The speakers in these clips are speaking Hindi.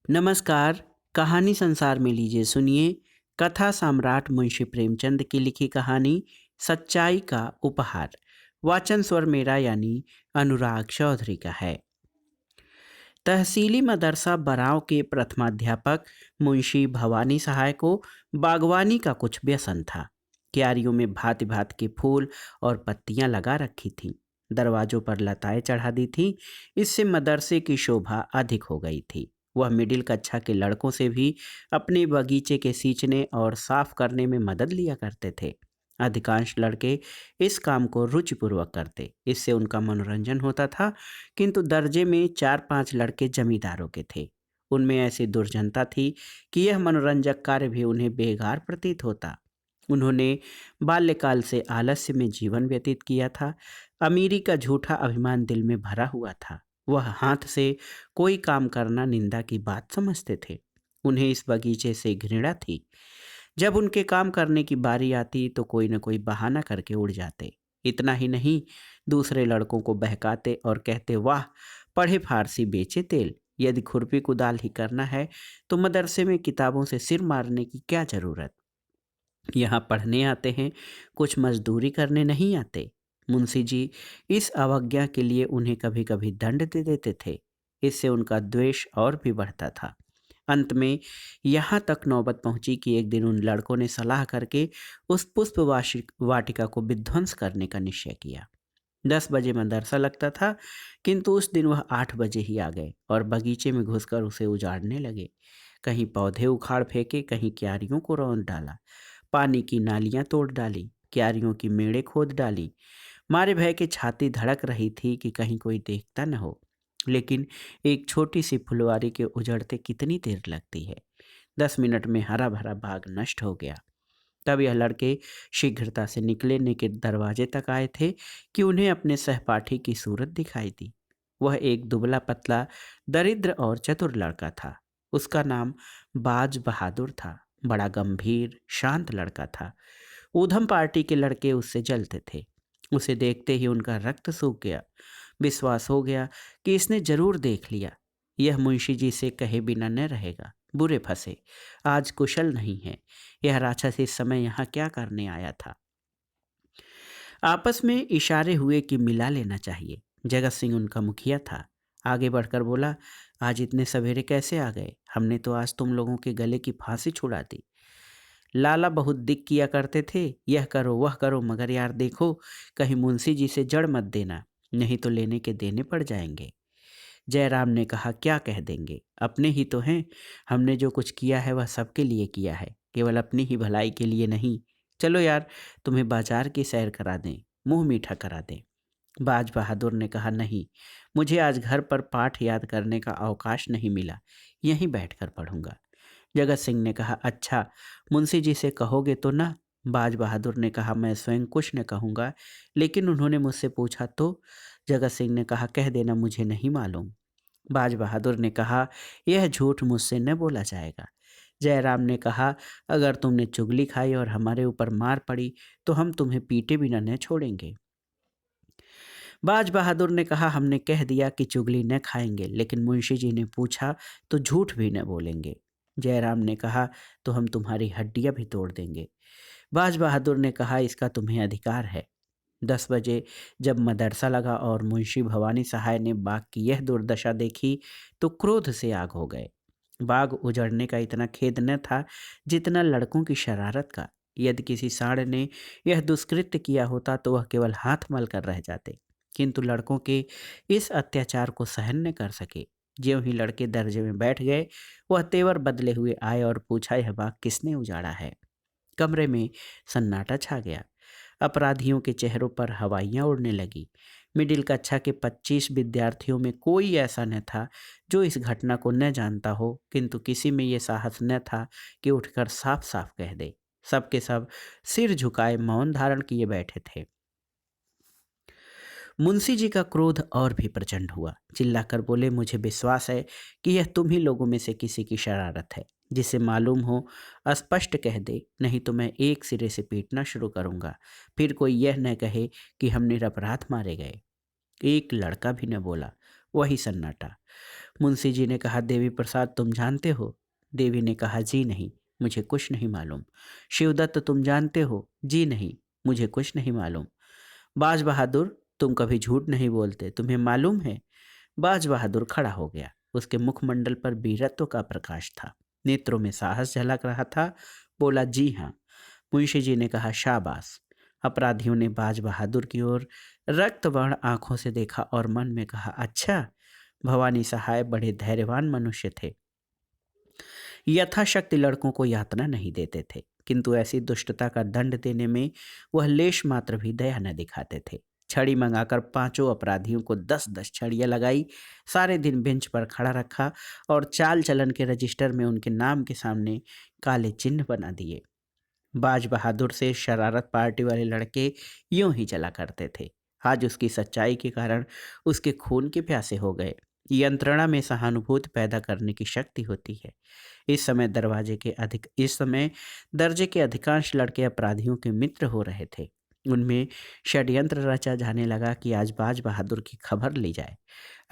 नमस्कार। कहानी संसार में लीजिए सुनिए कथा सम्राट मुंशी प्रेमचंद की लिखी कहानी सच्चाई का उपहार। वाचन स्वर मेरा यानी अनुराग चौधरी का है। तहसीली मदरसा बराव के प्रथमाध्यापक मुंशी भवानी सहाय को बागवानी का कुछ व्यसन था। क्यारियों में भांति भांति के फूल और पत्तियां लगा रखी थीं। दरवाजों पर लताएं चढ़ा दी थीं। इससे मदरसे की शोभा अधिक हो गई थी। वह मिडिल कक्षा के लड़कों से भी अपने बगीचे के सींचने और साफ करने में मदद लिया करते थे। अधिकांश लड़के इस काम को रुचिपूर्वक करते, इससे उनका मनोरंजन होता था। किंतु दर्जे में 4-5 लड़के जमींदारों के थे। उनमें ऐसी दुर्जनता थी कि यह मनोरंजक कार्य भी उन्हें बेकार प्रतीत होता। उन्होंने बाल्यकाल से आलस्य में जीवन व्यतीत किया था। अमीरी का झूठा अभिमान दिल में भरा हुआ था। वह हाथ से कोई काम करना निंदा की बात समझते थे। उन्हें इस बगीचे से घृणा थी। जब उनके काम करने की बारी आती तो कोई न कोई बहाना करके उड़ जाते। इतना ही नहीं, दूसरे लड़कों को बहकाते और कहते, वाह, पढ़े फारसी बेचे तेल। यदि खुरपी कुदाल ही करना है तो मदरसे में किताबों से सिर मारने की क्या जरूरत। यहाँ पढ़ने आते हैं, कुछ मजदूरी करने नहीं आते। मुंशी जी इस अवज्ञा के लिए उन्हें कभी कभी दंड दे देते थे। इससे उनका द्वेष और भी बढ़ता था। अंत में यहाँ तक नौबत पहुंची कि एक दिन उन लड़कों ने सलाह करके उस पुष्प वाटिका को विध्वंस करने का निश्चय किया। 10 बजे मदरसा लगता था, किंतु उस दिन वह 8 बजे ही आ गए और बगीचे में घुसकर उसे उजाड़ने लगे। कहीं पौधे उखाड़ फेंके, कहीं क्यारियों को रौंद डाला, पानी की नालियां तोड़ डाली, क्यारियों की मेड़े खोद डाली। मारे भय के छाती धड़क रही थी कि कहीं कोई देखता न हो। लेकिन एक छोटी सी फुलवारी के उजड़ते कितनी देर लगती है। 10 मिनट में हरा भरा बाग नष्ट हो गया। तब यह लड़के शीघ्रता से निकलने के दरवाजे तक आए थे कि उन्हें अपने सहपाठी की सूरत दिखाई दी। वह एक दुबला पतला, दरिद्र और चतुर लड़का था। उसका नाम बाज बहादुर था। बड़ा गंभीर शांत लड़का था। ऊधम पार्टी के लड़के उससे जलते थे। उसे देखते ही उनका रक्त सूख गया। विश्वास हो गया कि इसने जरूर देख लिया। यह मुंशी जी से कहे बिना न रहेगा। बुरे फंसे, आज कुशल नहीं है। यह राक्षस इस समय यहाँ क्या करने आया था। आपस में इशारे हुए कि मिला लेना चाहिए। जगत सिंह उनका मुखिया था। आगे बढ़कर बोला, आज इतने सवेरे कैसे आ गए? हमने तो आज तुम लोगों के गले की फांसी छुड़ा दी। लाला बहुत दिक किया करते थे, यह करो वह करो, मगर यार देखो, कहीं मुंशी जी से जड़ मत देना, नहीं तो लेने के देने पड़ जाएंगे। जयराम ने कहा, क्या कह देंगे, अपने ही तो हैं। हमने जो कुछ किया है वह सबके लिए किया है, केवल अपनी ही भलाई के लिए नहीं। चलो यार, तुम्हें बाजार की सैर करा दें, मुंह मीठा करा दें। बाज बहादुर ने कहा, नहीं, मुझे आज घर पर पाठ याद करने का अवकाश नहीं मिला, यहीं बैठकर पढ़ूंगा। जगत सिंह ने कहा, अच्छा, मुंशी जी से कहोगे तो ना? बाज बहादुर ने कहा, मैं स्वयं कुछ न कहूँगा, लेकिन उन्होंने मुझसे पूछा तो? जगत सिंह ने कहा, कह देना मुझे नहीं मालूम। बाज बहादुर ने कहा, यह झूठ मुझसे न बोला जाएगा। जयराम ने कहा, अगर तुमने चुगली खाई और हमारे ऊपर मार पड़ी तो हम तुम्हें पीटे बिना न छोड़ेंगे। बाज बहादुर ने कहा, हमने कह दिया कि चुगली न खाएंगे, लेकिन मुंशी जी ने पूछा तो झूठ भी न बोलेंगे। जयराम ने कहा, तो हम तुम्हारी हड्डियां भी तोड़ देंगे। बाज बहादुर ने कहा, इसका तुम्हें अधिकार है। 10 बजे जब मदरसा लगा और मुंशी भवानी सहाय ने बाग की यह दुर्दशा देखी तो क्रोध से आग हो गए। बाग उजड़ने का इतना खेद न था जितना लड़कों की शरारत का। यदि किसी साड़ ने यह दुष्कृत्य किया होता तो वह केवल हाथ मल कर रह जाते, किंतु लड़कों के इस अत्याचार को सहन न कर सके। ज्यों ही लड़के दर्जे में बैठ गए, वह तेवर बदले हुए आए और पूछा, यह बाग किसने उजाड़ा है? कमरे में सन्नाटा छा गया। अपराधियों के चेहरों पर हवाइयां उड़ने लगी। मिडिल कक्षा के 25 विद्यार्थियों में कोई ऐसा न था जो इस घटना को न जानता हो, किंतु किसी में यह साहस न था कि उठकर साफ साफ कह दे। सबके सब सिर झुकाए मौन धारण किए बैठे थे। मुंशी जी का क्रोध और भी प्रचंड हुआ। चिल्लाकर बोले, मुझे विश्वास है कि यह तुम ही लोगों में से किसी की शरारत है। जिसे मालूम हो स्पष्ट कह दे, नहीं तो मैं एक सिरे से पीटना शुरू करूंगा। फिर कोई यह न कहे कि हम निरपराध मारे गए। एक लड़का भी न बोला। वही सन्नाटा। मुंशी जी ने कहा, देवी प्रसाद तुम जानते हो? देवी ने कहा, जी नहीं, मुझे कुछ नहीं मालूम। शिवदत्त तुम जानते हो? जी नहीं, मुझे कुछ नहीं मालूम। बाज बहादुर तुम कभी झूठ नहीं बोलते, तुम्हें मालूम है? बाज बहादुर खड़ा हो गया। उसके मुखमंडल पर वीरत्व का प्रकाश था, नेत्रों में साहस झलक रहा था। बोला, जी हाँ। मुंशी जी ने कहा, शाबाश। अपराधियों ने बाज बहादुर की ओर रक्तवर्ण आंखों से देखा और मन में कहा, अच्छा, भवानी सहाय बड़े धैर्यवान मनुष्य थे। यथाशक्ति लड़कों को यातना नहीं देते थे, किंतु ऐसी दुष्टता का दंड देने में वह लेश मात्र भी दया न दिखाते थे। छड़ी मंगाकर पांचों अपराधियों को 10-10 छड़ियां लगाई, सारे दिन बेंच पर खड़ा रखा और चाल चलन के रजिस्टर में उनके नाम के सामने काले चिन्ह बना दिए। बाज बहादुर से शरारत पार्टी वाले लड़के यूं ही चला करते थे। आज उसकी सच्चाई के कारण उसके खून के प्यासे हो गए। यंत्रणा में सहानुभूति पैदा करने की शक्ति होती है। इस समय दर्जे के अधिकांश लड़के अपराधियों के मित्र हो रहे थे। उनमें षड्यंत्र रचा जाने लगा कि आज बाज बहादुर की खबर ली जाए।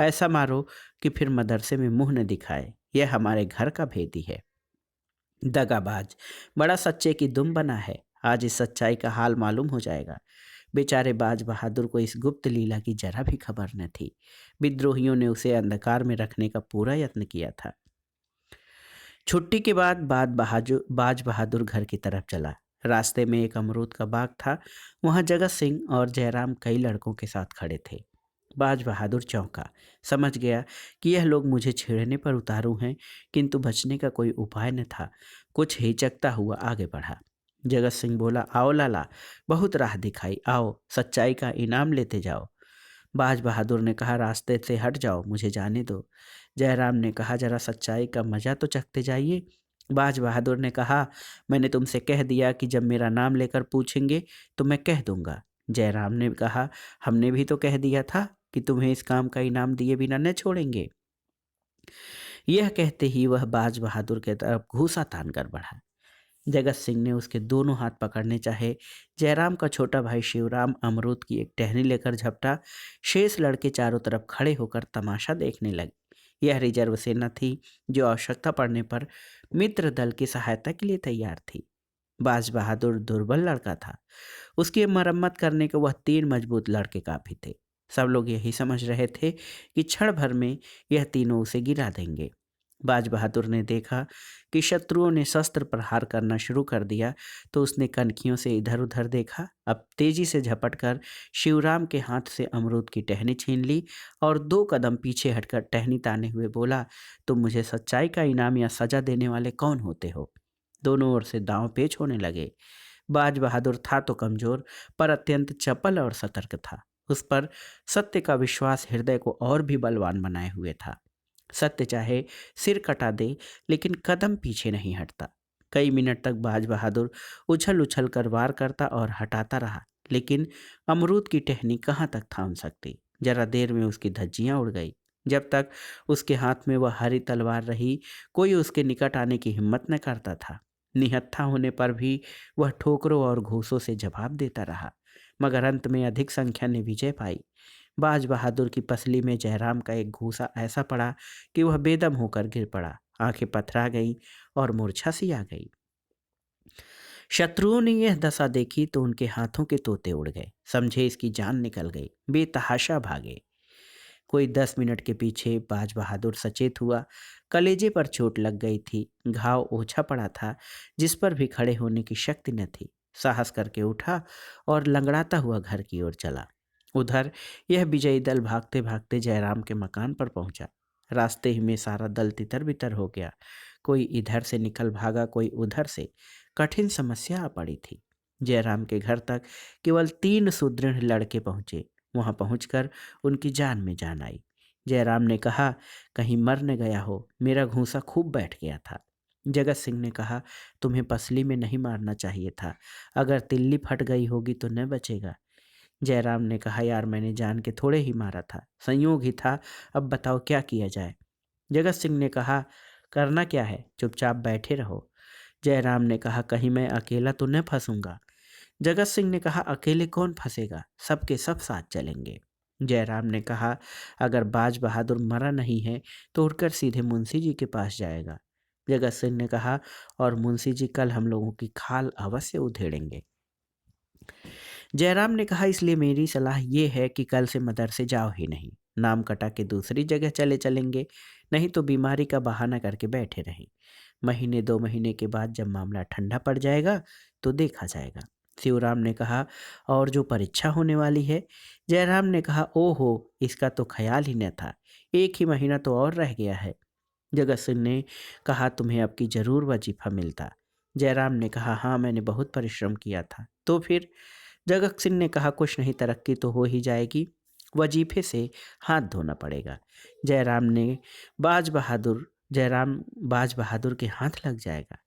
ऐसा मारो कि फिर मदरसे में मुंह न दिखाए, यह हमारे घर का भेदी है। दगाबाज बड़ा सच्चे की दुम बना है। आज इस सच्चाई का हाल मालूम हो जाएगा। बेचारे बाज बहादुर को इस गुप्त लीला की जरा भी खबर न थी। विद्रोहियों ने उसे अंधकार में रखने का पूरा यत्न किया था। छुट्टी के बाद बाज बहादुर घर की तरफ चला। रास्ते में एक अमरूद का बाग था। वहां जगत सिंह और जयराम कई लड़कों के साथ खड़े थे। बाज बहादुर चौंका, समझ गया कि यह लोग मुझे छेड़ने पर उतारू हैं, किंतु बचने का कोई उपाय न था। कुछ हिचकता हुआ आगे बढ़ा। जगत सिंह बोला, आओ लाला, बहुत राह दिखाई, आओ सच्चाई का इनाम लेते जाओ। बाज बहादुर ने कहा, रास्ते से हट जाओ, मुझे जाने दो। जयराम ने कहा, जरा सच्चाई का मजा तो चखते जाइए। बाज बहादुर ने कहा, मैंने तुमसे कह दिया कि जब मेरा नाम लेकर पूछेंगे तो मैं कह दूंगा। जयराम ने कहा, हमने भी तो कह दिया था कि तुम्हें इस काम का इनाम दिए बिना न छोड़ेंगे। यह कहते ही वह बाज बहादुर के तरफ घूंसा तान कर बढ़ा। जगत सिंह ने उसके दोनों हाथ पकड़ने चाहे। जयराम का छोटा भाई शिवराम अमरूद की एक टहनी लेकर झपटा। शेष लड़के चारों तरफ खड़े होकर तमाशा देखने लगे। यह रिजर्व सेना थी जो आवश्यकता पड़ने पर मित्र दल की सहायता के लिए तैयार थी। बाज बहादुर दुर्बल लड़का था। उसकी मरम्मत करने के वह 3 मजबूत लड़के काफी थे। सब लोग यही समझ रहे थे कि क्षण भर में यह तीनों उसे गिरा देंगे। बाज बहादुर ने देखा कि शत्रुओं ने शस्त्र प्रहार करना शुरू कर दिया तो उसने कनखियों से इधर उधर देखा। अब तेजी से झपटकर शिवराम के हाथ से अमरूद की टहनी छीन ली और 2 कदम पीछे हटकर टहनी ताने हुए बोला, तुम मुझे सच्चाई का इनाम या सजा देने वाले कौन होते हो? दोनों ओर से दांव पेच होने लगे। बाज बहादुर था तो कमजोर, पर अत्यंत चपल और सतर्क था। उस पर सत्य का विश्वास हृदय को और भी बलवान बनाए हुए था। सत्य चाहे सिर कटा दे, लेकिन कदम पीछे नहीं हटता। कई मिनट तक बाज बहादुर उछल उछल कर वार करता और हटाता रहा, लेकिन अमरूद की टहनी कहाँ तक थाम सकती। जरा देर में उसकी धज्जियां उड़ गई। जब तक उसके हाथ में वह हरी तलवार रही, कोई उसके निकट आने की हिम्मत न करता था। निहत्था होने पर भी वह ठोकरों और घूसों से जवाब देता रहा, मगर अंत में अधिक संख्या ने विजय पाई। बाज बहादुर की पसली में जयराम का एक घूसा ऐसा पड़ा कि वह बेदम होकर गिर पड़ा। आंखें पथरा गईं और मूर्छा सी आ गई। शत्रुओं ने यह दशा देखी तो उनके हाथों के तोते उड़ गए। समझे इसकी जान निकल गई, बेतहाशा भागे। कोई 10 मिनट के पीछे बाज बहादुर सचेत हुआ। कलेजे पर चोट लग गई थी, घाव ओछा पड़ा था, जिस पर भी खड़े होने की शक्ति न थी। साहस करके उठा और लंगड़ाता हुआ घर की ओर चला। उधर यह विजयी दल भागते भागते जयराम के मकान पर पहुंचा। रास्ते ही में सारा दल तितर बितर हो गया। कोई इधर से निकल भागा, कोई उधर से। कठिन समस्या आ पड़ी थी। जयराम के घर तक केवल 3 सुदृढ़ लड़के पहुंचे। वहां पहुंचकर उनकी जान में जान आई। जयराम ने कहा, कहीं मर न गया हो, मेरा घूंसा खूब बैठ गया था। जगत सिंह ने कहा, तुम्हें पसली में नहीं मारना चाहिए था, अगर तिल्ली फट गई होगी तो न बचेगा। जयराम ने कहा, यार मैंने जान के थोड़े ही मारा था, संयोग ही था, अब बताओ क्या किया जाए। जगत सिंह ने कहा, करना क्या है, चुपचाप बैठे रहो। जयराम ने कहा, कहीं मैं अकेला तो न फंसूंगा। जगत सिंह ने कहा, अकेले कौन फंसेगा, सबके सब साथ चलेंगे। जयराम ने कहा, अगर बाज बहादुर मरा नहीं है तो उठकर सीधे मुंशी जी के पास जाएगा। जगत सिंह ने कहा, और मुंशी जी कल हम लोगों की खाल अवश्य उधेड़ेंगे। जयराम ने कहा, इसलिए मेरी सलाह ये है कि कल से मदरसे जाओ ही नहीं, नाम कटा के दूसरी जगह चलेंगे, नहीं तो बीमारी का बहाना करके बैठे रहें। महीने 2 महीने के बाद जब मामला ठंडा पड़ जाएगा तो देखा जाएगा। शिवराम ने कहा, और जो परीक्षा होने वाली है? जयराम ने कहा, ओहो, इसका तो ख्याल ही न था, 1 ही महीना तो और रह गया है। जगत सिंह ने कहा, तुम्हें अब की जरूर वजीफा मिलता। जयराम ने कहा, हाँ, मैंने बहुत परिश्रम किया था। तो फिर? जगत सिंह ने कहा, कुछ नहीं, तरक्की तो हो ही जाएगी, वजीफे से हाथ धोना पड़ेगा। जयराम ने जयराम बाज बहादुर के हाथ लग जाएगा।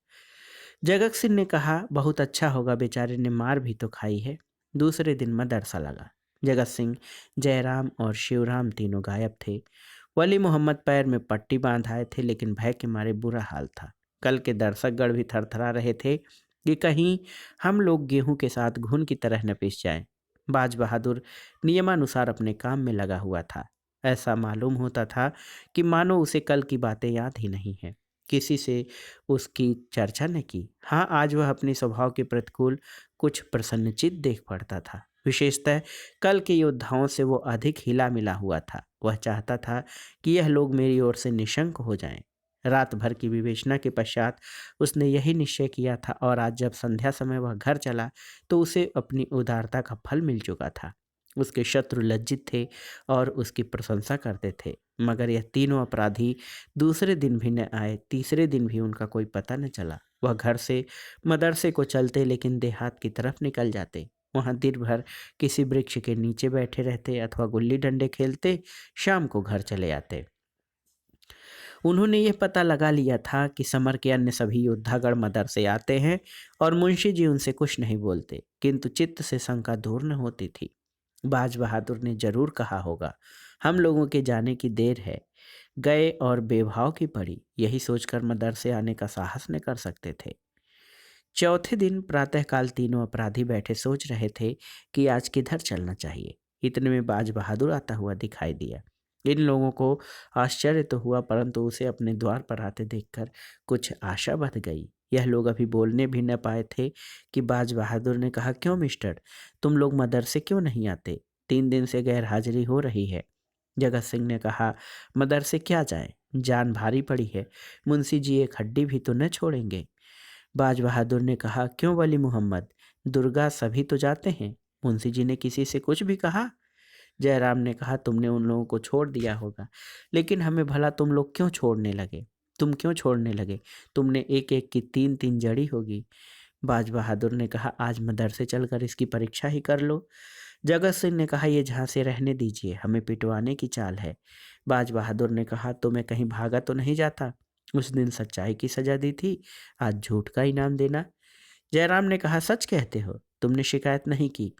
जगत सिंह ने कहा, बहुत अच्छा होगा, बेचारे ने मार भी तो खाई है। दूसरे दिन मदरसा लगा। जगत सिंह, जयराम और शिवराम तीनों गायब थे। वली मोहम्मद पैर में पट्टी बांध आए थे, लेकिन भय के मारे बुरा हाल था। कल के दर्शकगण भी थरथरा रहे थे कि कहीं हम लोग गेहूं के साथ घुन की तरह न पिस जाएं। बाज बहादुर नियमानुसार अपने काम में लगा हुआ था। ऐसा मालूम होता था कि मानो उसे कल की बातें याद ही नहीं है, किसी से उसकी चर्चा न की। हाँ, आज वह अपने स्वभाव के प्रतिकूल कुछ प्रसन्नचित देख पड़ता था। विशेषतः कल के योद्धाओं से वो अधिक हिला मिला हुआ था। वह चाहता था कि यह लोग मेरी ओर से निशंक हो जाएं। रात भर की विवेचना के पश्चात उसने यही निश्चय किया था, और आज जब संध्या समय वह घर चला तो उसे अपनी उदारता का फल मिल चुका था। उसके शत्रु लज्जित थे और उसकी प्रशंसा करते थे, मगर यह तीनों अपराधी दूसरे दिन भी न आए, तीसरे दिन भी उनका कोई पता न चला। वह घर से मदरसे को चलते, लेकिन देहात की तरफ निकल जाते। वहाँ दिन भर किसी वृक्ष के नीचे बैठे रहते अथवा गुल्ली डंडे खेलते, शाम को घर चले आते। उन्होंने यह पता लगा लिया था कि समर के अन्य सभी योद्धागण मदरसे आते हैं और मुंशी जी उनसे कुछ नहीं बोलते, किंतु चित्त से शंका दूर न होती थी। बाज बहादुर ने जरूर कहा होगा, हम लोगों के जाने की देर है, गए और बेभाव की पड़ी, यही सोचकर मदरसे आने का साहस न कर सकते थे। चौथे दिन प्रातःकाल तीनों अपराधी बैठे सोच रहे थे कि आज किधर चलना चाहिए। इतने में बाज बहादुर आता हुआ दिखाई दिया। इन लोगों को आश्चर्य तो हुआ, परंतु उसे अपने द्वार पर आते देखकर कुछ आशा बंध गई। यह लोग अभी बोलने भी न पाए थे कि बाज बहादुर ने कहा, क्यों मिस्टर, तुम लोग मदरसे क्यों नहीं आते? 3 दिन से गैर हाजिरी हो रही है। जगत सिंह ने कहा, मदरसे क्या जाए, जान भारी पड़ी है, मुंशी जी एक हड्डी भी तो न छोड़ेंगे। बाज बहादुर ने कहा, क्यों वली मोहम्मद, दुर्गा सभी तो जाते हैं, मुंशी जी ने किसी से कुछ भी कहा? जयराम ने कहा, तुमने उन लोगों को छोड़ दिया होगा, लेकिन हमें भला तुम लोग क्यों छोड़ने लगे? तुम क्यों छोड़ने लगे? तुमने एक एक की 3 3 जड़ी होगी। बाज बहादुर ने कहा, आज मदरसे चलकर इसकी परीक्षा ही कर लो। जगत सिंह ने कहा, ये झांसे रहने दीजिए, हमें पिटवाने की चाल है। बाज बहादुर ने कहा, तो मैं कहीं भागा तो नहीं जाता? उस दिन सच्चाई की सजा दी थी, आज झूठ का इनाम देना। जयराम ने कहा, सच कहते हो, तुमने शिकायत नहीं की?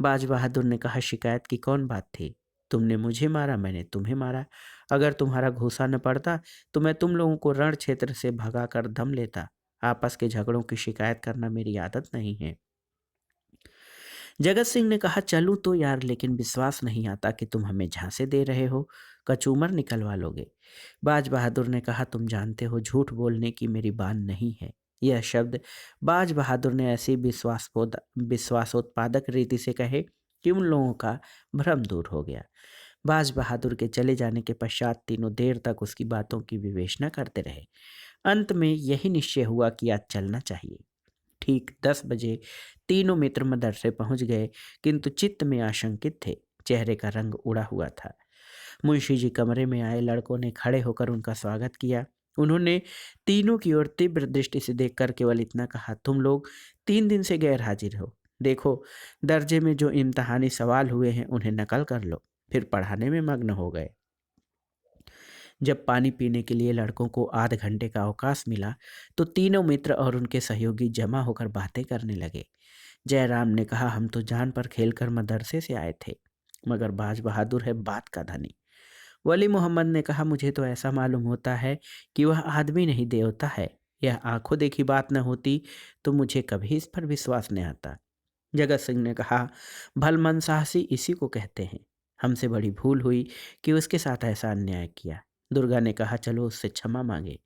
बाज बहादुर ने कहा, शिकायत की कौन बात थी? तुमने मुझे मारा, मैंने तुम्हें मारा। अगर तुम्हारा घूसा न पड़ता तो मैं तुम लोगों को रण क्षेत्र से भगाकर दम लेता। आपस के झगड़ों की शिकायत करना मेरी आदत नहीं है। जगत सिंह ने कहा, चलूं तो यार, लेकिन विश्वास नहीं आता कि तुम हमें झांसे दे रहे हो, कचूमर निकलवा लोगे। बाज बहादुर ने कहा, तुम जानते हो झूठ बोलने की मेरी बान नहीं है। यह शब्द बाज बहादुर ने ऐसी विश्वासोत्पादक रीति से कहे कि उन लोगों का भ्रम दूर हो गया। बाज बहादुर के चले जाने के पश्चात तीनों देर तक उसकी बातों की विवेचना करते रहे। अंत में यही निश्चय हुआ कि आज चलना चाहिए। ठीक 10 बजे तीनों मित्र मदरसे पहुंच गए, किंतु चित्त में आशंकित थे, चेहरे का रंग उड़ा हुआ था। मुंशी जी कमरे में आए, लड़कों ने खड़े होकर उनका स्वागत किया। उन्होंने तीनों की ओर तीव्र दृष्टि से देखकर केवल इतना कहा, तुम लोग 3 दिन से गैर हाजिर हो, देखो दर्जे में जो इम्तहानी सवाल हुए हैं उन्हें नकल कर लो। फिर पढ़ाने में मग्न हो गए। जब पानी पीने के लिए लड़कों को आध घंटे का अवकाश मिला तो तीनों मित्र और उनके सहयोगी जमा होकर बातें करने लगे। जयराम ने कहा, हम तो जान पर खेलकर मदरसे से आए थे, मगर बाज बहादुर है बात का धनी। वली मोहम्मद ने कहा, मुझे तो ऐसा मालूम होता है कि वह आदमी नहीं देवता है। यह आंखों देखी बात न होती तो मुझे कभी इस पर विश्वास नहीं आता। जगत सिंह ने कहा, भलमन साहसी इसी को कहते हैं। हमसे बड़ी भूल हुई कि उसके साथ ऐसा अन्याय किया। दुर्गा ने कहा, चलो उससे क्षमा मांगे।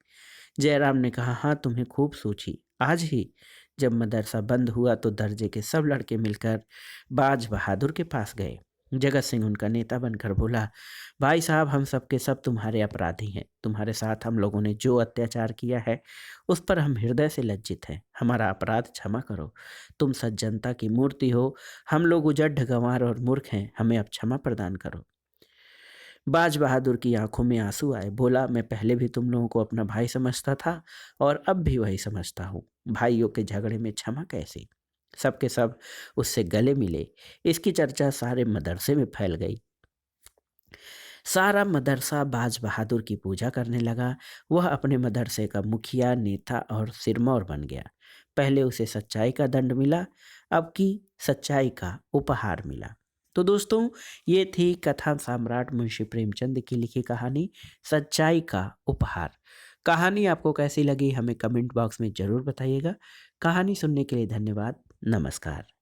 जयराम ने कहा, हाँ तुम्हें खूब सोची। आज ही जब मदरसा बंद हुआ तो दर्जे के सब लड़के मिलकर बाज बहादुर के पास गए। जगत सिंह उनका नेता बनकर बोला, भाई साहब, हम सब के सब तुम्हारे अपराधी हैं। तुम्हारे साथ हम लोगों ने जो अत्याचार किया है उस पर हम हृदय से लज्जित हैं। हमारा अपराध क्षमा करो। तुम सज्जनता की मूर्ति हो, हम लोग उजड़ गंवार और मूर्ख हैं, हमें अब क्षमा प्रदान करो। बाज बहादुर की आंखों में आंसू आए। बोला, मैं पहले भी तुम लोगों को अपना भाई समझता था और अब भी वही समझता हूँ। भाइयों के झगड़े में क्षमा कैसे। सबके सब उससे गले मिले। इसकी चर्चा सारे मदरसे में फैल गई। सारा मदरसा बाज बहादुर की पूजा करने लगा। वह अपने मदरसे का मुखिया, नेता और सिरमौर बन गया। पहले उसे सच्चाई का दंड मिला, अब की सच्चाई का उपहार मिला। तो दोस्तों, ये थी कथा सम्राट मुंशी प्रेमचंद की लिखी कहानी सच्चाई का उपहार। कहानी आपको कैसी लगी हमें कमेंट बॉक्स में ज़रूर बताइएगा। कहानी सुनने के लिए धन्यवाद। नमस्कार।